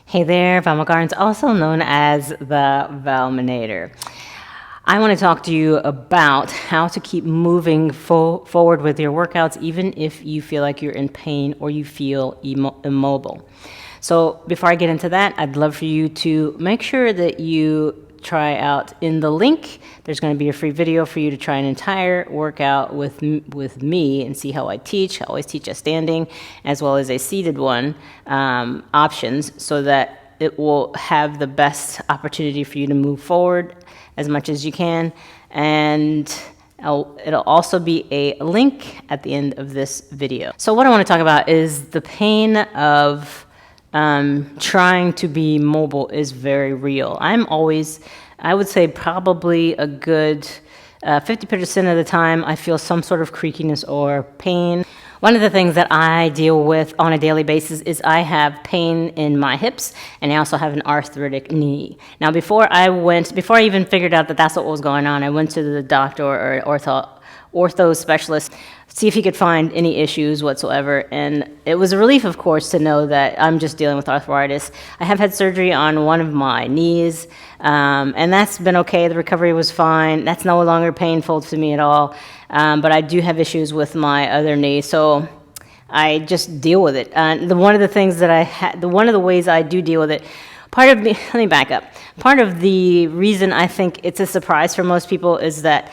Hey there, Valma Gardens, also known as the Valminator. I want to talk to you about how to keep moving forward with your workouts, even if you feel like you're in pain or you feel immobile. So before I get into that, I'd love for you to make sure that you try out in the link. There's going to be a free video for you to try an entire workout with me and see how I teach. I always teach a standing as well as a seated one options, so that it will have the best opportunity for you to move forward as much as you can. And it'll also be a link at the end of this video. So what I want to talk about is the pain of trying to be mobile is very real. I would say probably a good 50% of the time I feel some sort of creakiness or pain. One of the things that I deal with on a daily basis is I have pain in my hips, and I also have an arthritic knee. Now, before I even figured out that that's what was going on, I went to the doctor or ortho specialist, see if he could find any issues whatsoever. And it was a relief, of course, to know that I'm just dealing with arthritis. I have had surgery on one of my knees, and that's been okay. The recovery was fine. That's no longer painful to me at all. But I do have issues with my other knee, so I just deal with it. One of the ways I do deal with it, let me back up. Part of the reason I think it's a surprise for most people is that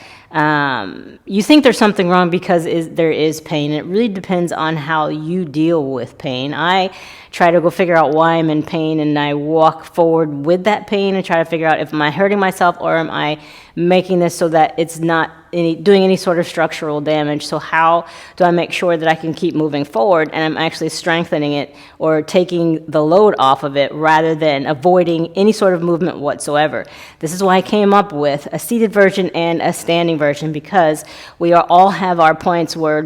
you think there's something wrong because there is pain. It really depends on how you deal with pain. I try to go figure out why I'm in pain, and I walk forward with that pain and try to figure out if am I hurting myself or am I making this so that it's not doing any sort of structural damage. So how do I make sure that I can keep moving forward and I'm actually strengthening it or taking the load off of it rather than avoiding any sort of movement whatsoever? This is why I came up with a seated version and a standing version, because we all have our points where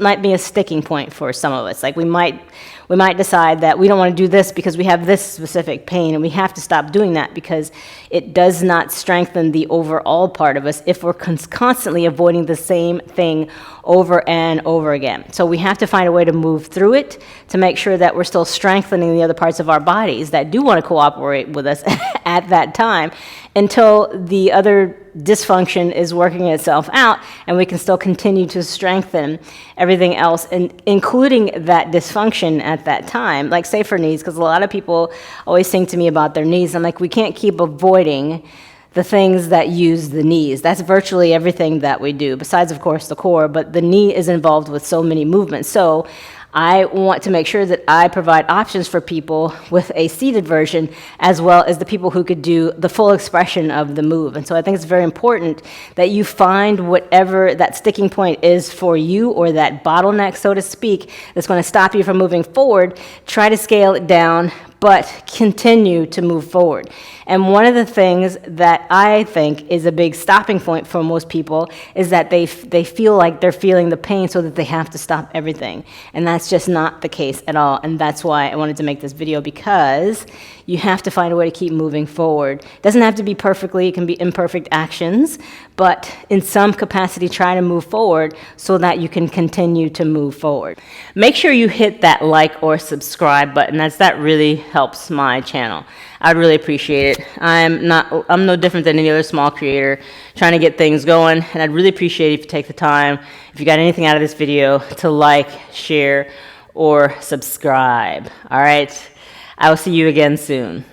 might be a sticking point for some of us. Like we might decide that we don't want to do this because we have this specific pain, and we have to stop doing that because it does not strengthen the overall part of us if we're constantly avoiding the same thing over and over again. So we have to find a way to move through it to make sure that we're still strengthening the other parts of our bodies that do want to cooperate with us at that time, until the other dysfunction is working itself out and we can still continue to strengthen everything else, and including that dysfunction at that time. Like say for knees, because a lot of people always sing to me about their knees. I'm like, we can't keep avoiding the things that use the knees. That's virtually everything that we do, besides of course the core, but the knee is involved with so many movements. So I want to make sure that I provide options for people with a seated version, as well as the people who could do the full expression of the move. And so I think it's very important that you find whatever that sticking point is for you, or that bottleneck, so to speak, that's going to stop you from moving forward. Try to scale it down, but continue to move forward. And one of the things that I think is a big stopping point for most people is that they feel like they're feeling the pain so that they have to stop everything. And that's just not the case at all. And that's why I wanted to make this video, because you have to find a way to keep moving forward. It doesn't have to be perfectly, it can be imperfect actions, but in some capacity try to move forward so that you can continue to move forward. Make sure you hit that like or subscribe button, as that really helps my channel. I'd really appreciate it. I'm no different than any other small creator trying to get things going, and I'd really appreciate it if you take the time, if you got anything out of this video, to like, share, or subscribe. All right, I will see you again soon.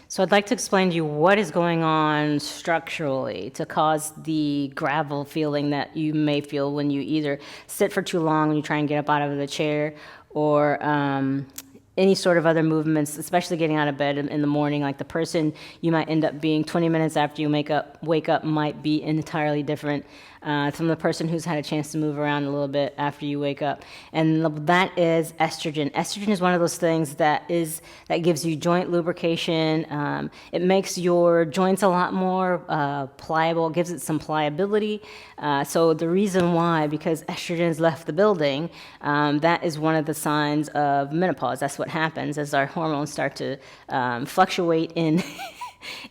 So I'd like to explain to you what is going on structurally to cause the gravel feeling that you may feel when you either sit for too long when you try and get up out of the chair, or any sort of other movements, especially getting out of bed in the morning. Like the person you might end up being 20 minutes after you wake up might be entirely different from the person who's had a chance to move around a little bit after you wake up. And that is estrogen. Estrogen is one of those things that gives you joint lubrication. It makes your joints a lot more pliable, gives it some pliability. So the reason why, because estrogen's left the building, that is one of the signs of menopause. That's what happens as our hormones start to fluctuate in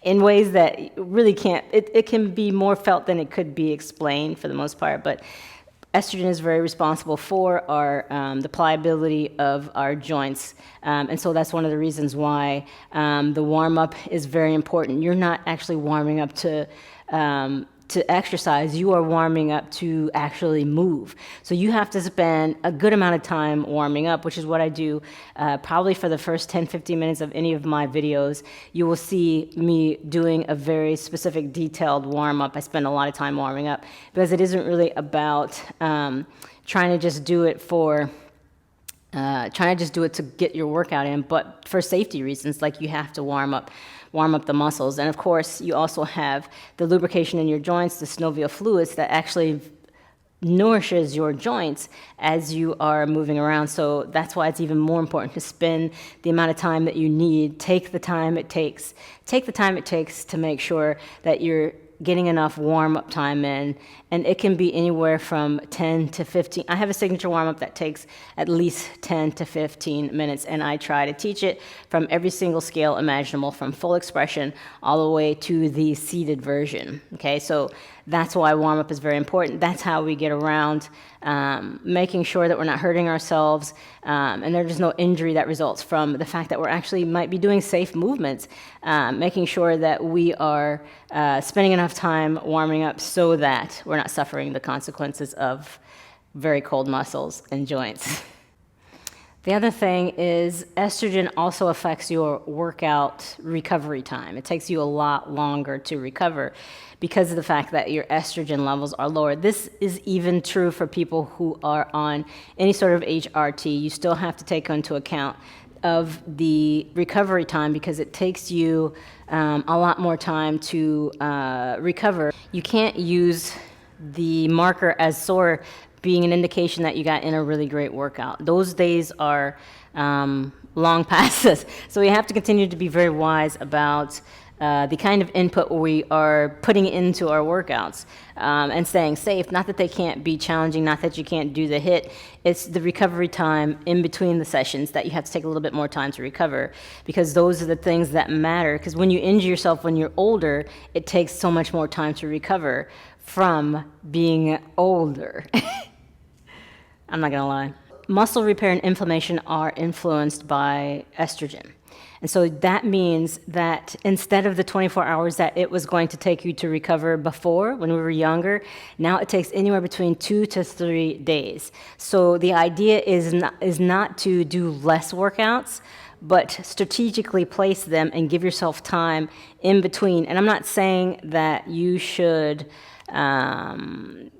in ways that really can't, it can be more felt than it could be explained for the most part. But estrogen is very responsible for the pliability of our joints. And so that's one of the reasons why the warm-up is very important. You're not actually warming up to exercise, you are warming up to actually move. So you have to spend a good amount of time warming up, which is what I do probably for the first 10-15 minutes of any of my videos. You will see me doing a very specific detailed warm-up. I spend a lot of time warming up because it isn't really about trying to just do it to get your workout in, but for safety reasons, like you have to warm up the muscles. And of course, you also have the lubrication in your joints, the synovial fluids that actually nourishes your joints as you are moving around. So that's why it's even more important to spend the amount of time that you need. Take the time it takes to make sure that you're getting enough warm-up time in, and it can be anywhere from 10 to 15. I have a signature warm-up that takes at least 10 to 15 minutes, and I try to teach it from every single scale imaginable, from full expression all the way to the seated version. Okay, so that's why warm-up is very important. That's how we get around making sure that we're not hurting ourselves, and there's no injury that results from the fact that we're actually might be doing safe movements, making sure that we are spending enough time warming up so that we're not suffering the consequences of very cold muscles and joints. The other thing is estrogen also affects your workout recovery time. It takes you a lot longer to recover because of the fact that your estrogen levels are lower. This is even true for people who are on any sort of HRT. You still have to take into account of the recovery time because it takes you a lot more time to recover. You can't use the marker as sore being an indication that you got in a really great workout. Those days are long past us. So we have to continue to be very wise about the kind of input we are putting into our workouts and staying safe. Not that they can't be challenging, not that you can't do the hit. It's the recovery time in between the sessions that you have to take a little bit more time to recover, because those are the things that matter. Because when you injure yourself when you're older, it takes so much more time to recover from being older. I'm not gonna lie. Muscle repair and inflammation are influenced by estrogen. And so that means that instead of the 24 hours that it was going to take you to recover before, when we were younger, now it takes anywhere between 2 to 3 days. So the idea is not to do less workouts, but strategically place them and give yourself time in between. And I'm not saying that you should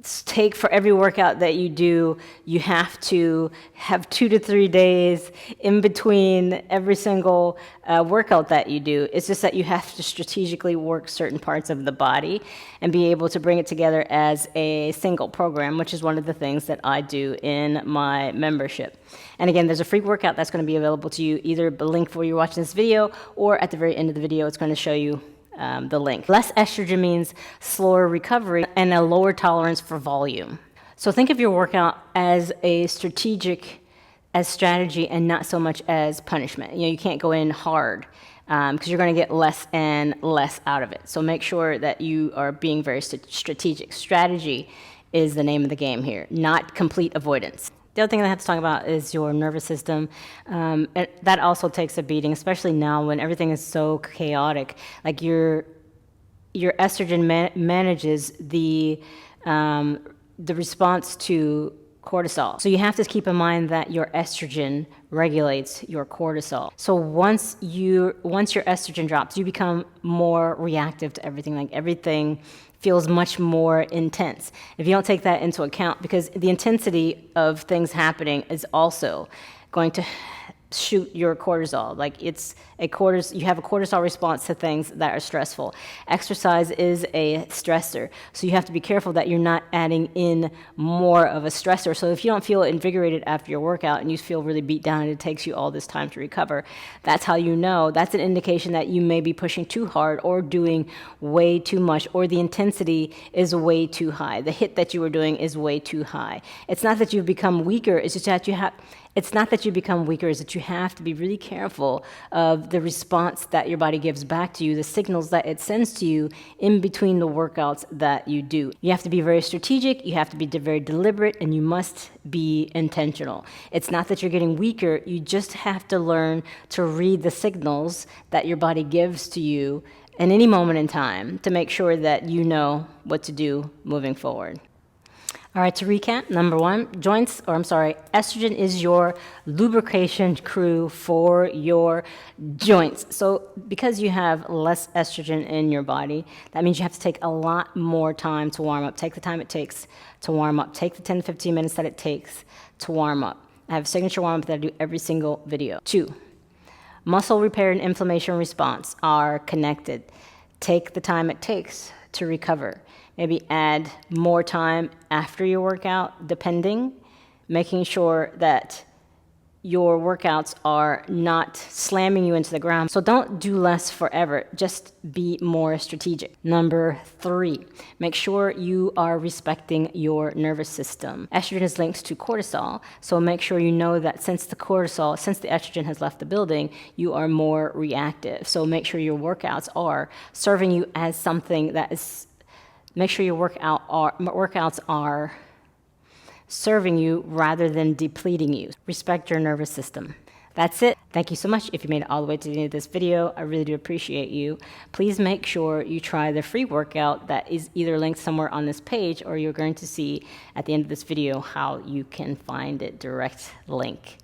take for every workout that you do, you have to have 2 to 3 days in between every single workout that you do. It's just that you have to strategically work certain parts of the body and be able to bring it together as a single program, which is one of the things that I do in my membership. And again, there's a free workout that's going to be available to you, either the link where you're watching this video, or at the very end of the video, it's going to show you the link. Less estrogen means slower recovery and a lower tolerance for volume. So think of your workout as a strategy and not so much as punishment. You know, you can't go in hard because you're going to get less and less out of it. So make sure that you are being very strategic. Strategy is the name of the game here, not complete avoidance. The other thing I have to talk about is your nervous system. And that also takes a beating, especially now when everything is so chaotic. Like your estrogen manages the response to cortisol. So you have to keep in mind that your estrogen regulates your cortisol. So once your estrogen drops, you become more reactive to everything. Like everything feels much more intense. If you don't take that into account, because the intensity of things happening is also going to shoot your cortisol. Like you have a cortisol response to things that are stressful. Exercise is a stressor, so you have to be careful that you're not adding in more of a stressor. So if you don't feel invigorated after your workout and you feel really beat down and it takes you all this time to recover, that's how you know. That's an indication that you may be pushing too hard or doing way too much, or the intensity is way too high. The hit that you were doing is way too high. It's not that you've become weaker, it's just that It's not that you become weaker, it's that you have to be really careful of the response that your body gives back to you, the signals that it sends to you in between the workouts that you do. You have to be very strategic, you have to be very deliberate, and you must be intentional. It's not that you're getting weaker, you just have to learn to read the signals that your body gives to you in any moment in time to make sure that you know what to do moving forward. All right, to recap, number one, estrogen is your lubrication crew for your joints. So because you have less estrogen in your body, that means you have to take a lot more time to warm up. Take the time it takes to warm up. Take the 10 to 15 minutes that it takes to warm up. I have a signature warm up that I do every single video. 2, muscle repair and inflammation response are connected. Take the time it takes to recover. Maybe add more time after your workout, depending, making sure that your workouts are not slamming you into the ground. So don't do less forever, just be more strategic. Number 3, make sure you are respecting your nervous system. Estrogen is linked to cortisol, so make sure you know that since the estrogen has left the building, you are more reactive. So make sure your workouts are serving you as something that is, make sure your workouts are serving you rather than depleting you. Respect your nervous system. That's it. Thank you so much. If you made it all the way to the end of this video, I really do appreciate you. Please make sure you try the free workout that is either linked somewhere on this page, or you're going to see at the end of this video how you can find it, direct link.